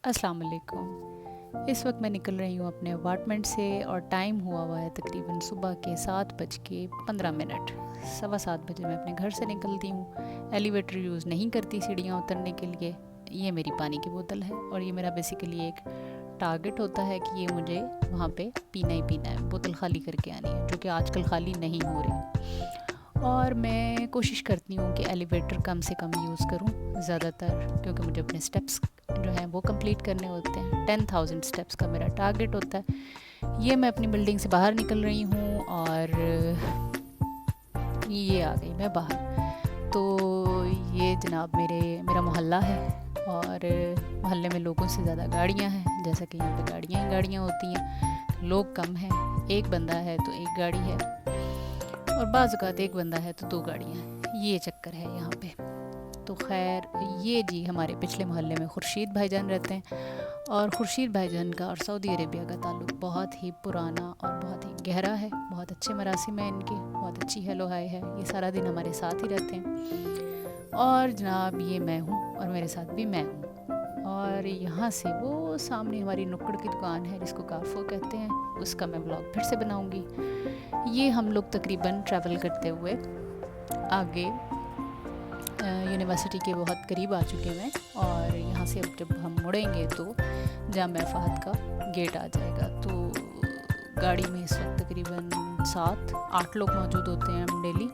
अस्सलाम वालेकुम। इस वक्त मैं निकल रही हूँ अपने अपार्टमेंट से और टाइम हुआ है तकरीबन सुबह के 7:15। 7:15 मैं अपने घर से निकलती हूँ। एलिवेटर यूज़ नहीं करती सीढ़ियाँ उतरने के लिए। ये मेरी पानी की बोतल है और ये मेरा बेसिकली एक टारगेट होता है कि ये मुझे वहाँ पे पीना ही पीना है, बोतल खाली करके आनी है, जो कि आजकल खाली नहीं हो रही। और मैं कोशिश करती हूँ कि एलिवेटर कम से कम यूज़ करूँ ज़्यादातर, क्योंकि मुझे अपने स्टेप्स जो हैं वो कंप्लीट करने होते हैं। 10,000 स्टेप्स का मेरा टारगेट होता है। ये मैं अपनी बिल्डिंग से बाहर निकल रही हूँ और ये आ गई मैं बाहर। तो ये जनाब मेरा मोहल्ला है और मोहल्ले में लोगों से ज़्यादा गाड़ियाँ हैं, जैसा कि यहाँ पे गाड़ियाँ ही गाड़ियाँ होती हैं। लोग कम हैं, एक बंदा है तो एक गाड़ी है, और बाज़ औक़ात एक बंदा है तो दो गाड़ियाँ हैं। ये चक्कर है यहाँ पे। तो खैर, ये जी हमारे पिछले मोहल्ले में खुर्शीद भाईजान रहते हैं, और खुर्शीद भाईजान का और सऊदी अरेबिया का ताल्लुक़ बहुत ही पुराना और बहुत ही गहरा है। बहुत अच्छे मरासिम हैं इनके, बहुत अच्छी हेलो हाय है। ये सारा दिन हमारे साथ ही रहते हैं। और जनाब ये मैं हूँ और मेरे साथ भी मैं हूँ। और यहाँ से वो सामने हमारी नुक्कड़ की दुकान है जिसको कारफो कहते हैं, उसका मैं ब्लॉग फिर से बनाऊँगी। ये हम लोग तकरीबन ट्रैवल करते हुए आगे यूनिवर्सिटी के बहुत करीब आ चुके हैं, और यहाँ से अब जब हम मुड़ेंगे तो जामिया फ़हद का गेट आ जाएगा। तो गाड़ी में इस वक्त तकरीबन 7-8 लोग मौजूद होते हैं हम डेली,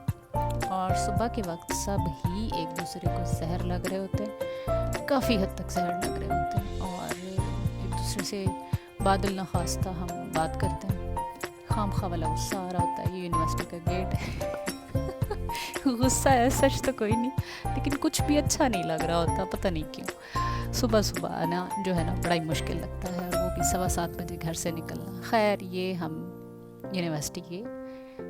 और सुबह के वक्त सब ही एक दूसरे को जहर लग रहे होते हैं, काफ़ी हद तक जहर लग रहे होते हैं, और एक दूसरे से बादल न खास्ता हम बात करते हैं। खाम खा वाला गुस्सा आ रहा होता है। ये यूनिवर्सिटी का गेट है। गुस्सा है, सच तो कोई नहीं, लेकिन कुछ भी अच्छा नहीं लग रहा होता, पता नहीं क्यों। सुबह सुबह आना जो है ना बड़ा ही मुश्किल लगता है, वो भी 7:15 घर से निकलना। खैर, ये हम यूनिवर्सिटी के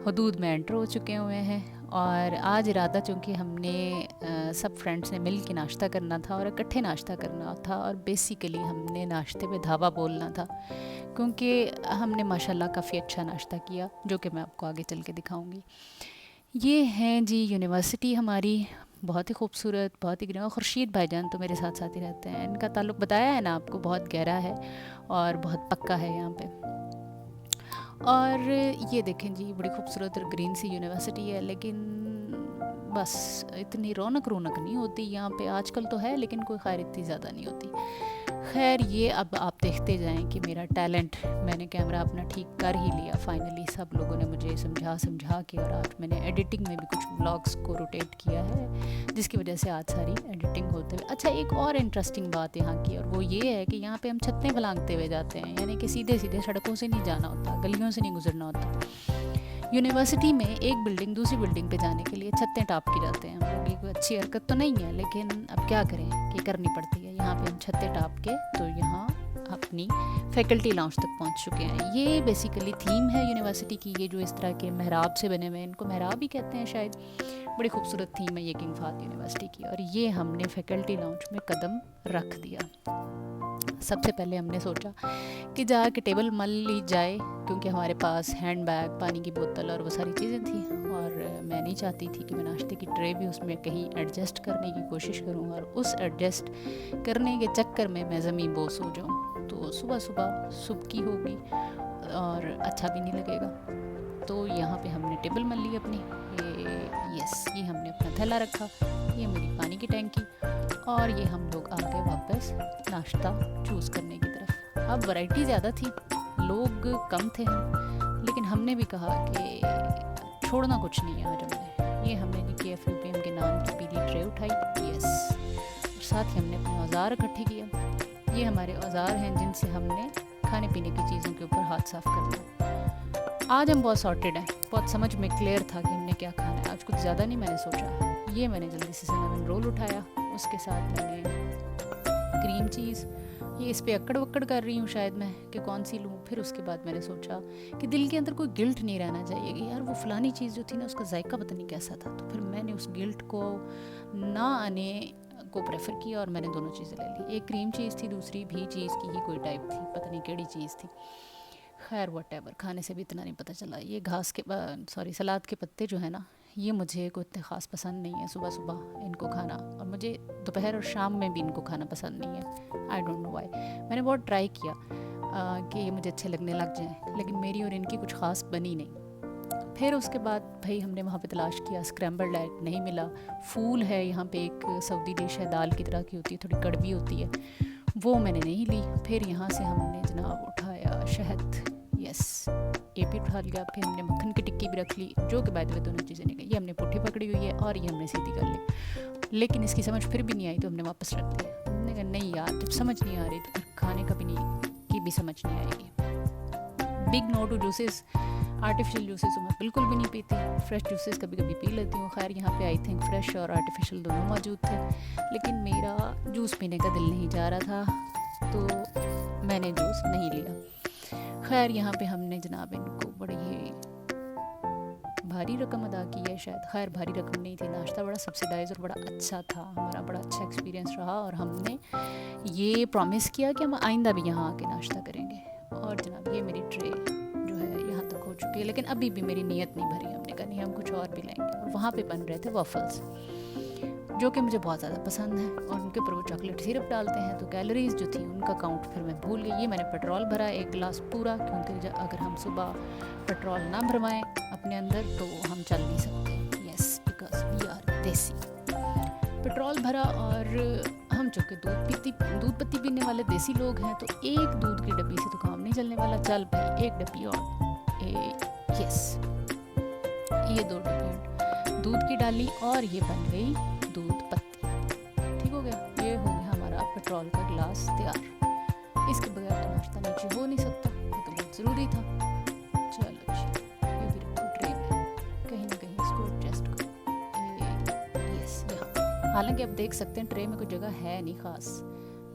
हदूद में एंटर हो चुके हुए हैं, और आज इरादा चूँकि हमने सब फ्रेंड्स ने मिल के नाश्ता करना था और इकट्ठे नाश्ता करना था, और बेसिकली हमने नाश्ते में धावा बोलना था, क्योंकि हमने माशाल्लाह काफ़ी अच्छा नाश्ता किया, जो कि मैं आपको आगे चल के दिखाऊंगी। ये हैं जी यूनिवर्सिटी हमारी, बहुत ही खूबसूरत, बहुत ही ग्रीन। खुर्शीद भाईजान तो मेरे साथ साथ ही रहते हैं। इनका ताल्लुक़ बताया है ना आपको, बहुत गहरा है और बहुत पक्का है यहाँ पे। और ये देखें जी, बड़ी खूबसूरत और ग्रीन सी यूनिवर्सिटी है, लेकिन बस इतनी रौनक रौनक नहीं होती यहाँ पे। आजकल तो है, लेकिन कोई खैर इतनी ज़्यादा नहीं होती। खैर, ये अब आप देखते जाएं कि मेरा टैलेंट, मैंने कैमरा अपना ठीक कर ही लिया फाइनली। सब लोगों ने मुझे समझा समझा के, और आज मैंने एडिटिंग में भी कुछ व्लॉग्स को रोटेट किया है, जिसकी वजह से आज सारी एडिटिंग होते हुए। अच्छा, एक और इंटरेस्टिंग बात यहाँ की, और वो ये है कि यहाँ पे हम छत्तें फलांगते हुए जाते हैं, यानी कि सीधे सीधे सड़कों से नहीं जाना होता, गलियों से नहीं गुजरना होता। यूनिवर्सिटी में एक बिल्डिंग दूसरी बिल्डिंग पे जाने के लिए छत्तें टाप के जाते हैं हम लोग। ये कोई अच्छी हरकत तो नहीं है, लेकिन अब क्या करें कि करनी पड़ती है। यहाँ पे हम छत्तें टाप के तो यहाँ अपनी फैकल्टी लाउंज तक पहुँच चुके हैं। ये बेसिकली थीम है यूनिवर्सिटी की, ये जो इस तरह के मेहराब से बने हुए हैं, इनको मेहराब ही कहते हैं शायद। बड़ी खूबसूरत थीम है ये किंग फहद यूनिवर्सिटी की। और ये हमने फैकल्टी लाउंज में कदम रख दिया। सबसे पहले हमने सोचा कि जाके टेबल मल ली जाए, क्योंकि हमारे पास हैंड बैग, पानी की बोतल और वो सारी चीज़ें थी, और मैं नहीं चाहती थी कि मैं नाश्ते की ट्रे भी उसमें कहीं एडजस्ट करने की कोशिश करूं, और उस एडजस्ट करने के चक्कर में मैं ज़मीन बोस हो जाऊं, तो सुबह सुबह सुबकी होगी और अच्छा भी नहीं लगेगा। तो यहाँ पे हमने टेबल मल ली अपनी। ये हमने अपना थैला रखा, ये मेरी पानी की टैंकी, और ये हम लोग आ गए वापस नाश्ता चूज़ करने की तरफ। अब वैरायटी ज़्यादा थी, लोग कम थे हम, लेकिन हमने भी कहा कि छोड़ना कुछ नहीं है आज हमने। ये हमने KFUPM के नाम की पीली ट्रे उठाई, यस, और साथ ही हमने अपने औजार इकट्ठे किया। ये हमारे औजार हैं जिनसे हमने खाने पीने की चीज़ों के ऊपर हाथ साफ़ करना। आज हम बहुत सॉर्टेड हैं, बहुत समझ में क्लियर था कि हमने क्या खाना है। आज कुछ ज़्यादा नहीं मैंने सोचा। ये मैंने जल्दी से सिनेमन रोल उठाया, उसके साथ मैंने क्रीम चीज़, ये इस पे अक्कड़ वक्कड़ कर रही हूँ शायद मैं कि कौन सी लूँ। फिर उसके बाद मैंने सोचा कि दिल के अंदर कोई गिल्ट नहीं रहना चाहिए कि यार वो फ़लानी चीज़ जो थी ना उसका जायका पता नहीं कैसा था। तो फिर मैंने उस गिल्ट को ना आने को प्रेफर किया, और मैंने दोनों चीज़ें ले ली। एक क्रीम चीज़ थी, दूसरी भी चीज़ की ही कोई टाइप थी, पता नहीं केड़ी चीज़ थी। खैर वट एवर, खाने से भी इतना नहीं पता चला। ये सलाद के पत्ते जो है ना, ये मुझे कोई इतने ख़ास पसंद नहीं है सुबह सुबह इनको खाना, और मुझे दोपहर और शाम में भी इनको खाना पसंद नहीं है। I don't know why. मैंने बहुत ट्राई किया कि ये मुझे अच्छे लगने लग जाएं, लेकिन मेरी और इनकी कुछ ख़ास बनी नहीं। फिर उसके बाद भाई हमने वहाँ पे तलाश किया, स्क्रैम्बल्ड एग नहीं मिला। फूल है यहाँ पे, एक सऊदी डिश है, दाल की तरह की होती है, थोड़ी कड़वी होती है, वो मैंने नहीं ली। फिर यहाँ से हमने जनाब उठाया शहद, यस एपी उठा लिया। फिर हमने मक्खन की टिक्की भी रख ली, जो कि बाय द वे दोनों चीज़ें नहीं गई। ये हमने पुट्ठी पकड़ी हुई है और ये हमने सीधी कर ली, लेकिन इसकी समझ फिर भी नहीं आई तो हमने वापस रख दिया। हमने कहा नहीं यार, जब समझ नहीं आ रही तो फिर खाने का भी नहीं की भी समझ नहीं आएगी। Big no to juices, artificial juices तो मैं बिल्कुल भी नहीं पीती। फ्रेश जूसेस कभी कभी पी लेती हूँ। खैर यहाँ पे आई थिंक फ्रेश और आर्टिफिशियल दोनों मौजूद थे, लेकिन मेरा जूस पीने का दिल नहीं जा रहा था तो मैंने जूस नहीं लिया। खैर यहाँ पे हमने जनाब इनको बड़ी ही भारी रकम अदा की है शायद। खैर भारी रकम नहीं थी, नाश्ता बड़ा सब्सिडाइज और बड़ा अच्छा था, हमारा बड़ा अच्छा एक्सपीरियंस रहा, और हमने ये प्रॉमिस किया कि हम आइंदा भी यहाँ आके नाश्ता करेंगे। और जनाब ये मेरी ट्रे जो है यहाँ तक हो चुकी है, लेकिन अभी भी मेरी नीयत नहीं भरी। हमने कहा नहीं, हम कुछ और भी लेंगे। और वहाँ पे बन रहे थे वॉफल्स, जो कि मुझे बहुत ज़्यादा पसंद है, और उनके ऊपर वो चॉकलेट सिरप डालते हैं, तो कैलोरीज जो थी उनका काउंट फिर मैं भूल गई। ये मैंने पेट्रोल भरा 1 गिलास पूरा, क्योंकि अगर हम सुबह पेट्रोल ना भरवाएं अपने अंदर तो हम चल नहीं सकते। यस, बिकॉज वी आर देसी। पेट्रोल भरा, और हम चूँकि दूध पत्ती पीने वाले देसी लोग हैं, तो एक दूध की डब्बी से तो काम नहीं चलने वाला। चल भाई एक डब्बी और यस, ये 2 डब्बी दूध की डाली और ये बन गई दूध पत्ती। ठीक हो गया, ये हो गया हमारा पेट्रोल का गिलास तैयार। इसके बगैर तो नाश्ता नीचे हो नहीं सकता, ये तो बहुत ज़रूरी था। चलो जी, ये भी रखो ट्रे में, कहीं ना कहीं इसको एडजस्ट करो। यस, यहाँ हालांकि आप देख सकते हैं ट्रे में कोई जगह है नहीं ख़ास,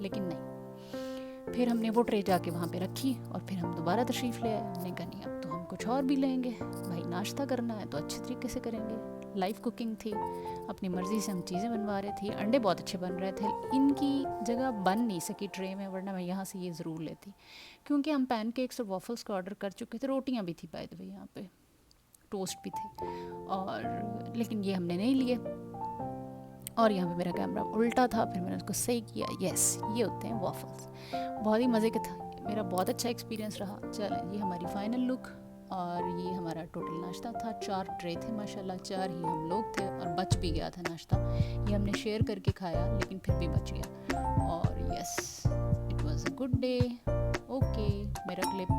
लेकिन नहीं। फिर हमने वो ट्रे जाके वहाँ पे रखी, और फिर हम दोबारा तशरीफ़ ले आए। हमने कहा नहीं, अब तो हम कुछ और भी लेंगे भाई, नाश्ता करना है तो अच्छे तरीके से करेंगे। लाइव कुकिंग थी, अपनी मर्ज़ी से हम चीज़ें बनवा रहे थे। अंडे बहुत अच्छे बन रहे थे, इनकी जगह बन नहीं सकी ट्रे में, वरना मैं यहाँ से ये ज़रूर लेती, क्योंकि हम पैनकेक्स और वॉफल्स का ऑर्डर कर चुके थे। रोटियाँ भी थी बाय द वे, यहाँ पे टोस्ट भी थे, और लेकिन ये हमने नहीं लिए। और यहाँ पे मेरा कैमरा उल्टा था, फिर मैंने उसको सही किया। यस, ये होते हैं वॉफल्स, बहुत ही मज़े के था, मेरा बहुत अच्छा एक्सपीरियंस रहा। चलें, ये हमारी फ़ाइनल लुक, और ये हमारा टोटल नाश्ता था। 4 ट्रे थे माशाल्लाह, 4 ही हम लोग थे, और बच भी गया था नाश्ता। ये हमने शेयर करके खाया, लेकिन फिर भी बच गया। और yes, it was a good day. Okay, मेरा क्लिप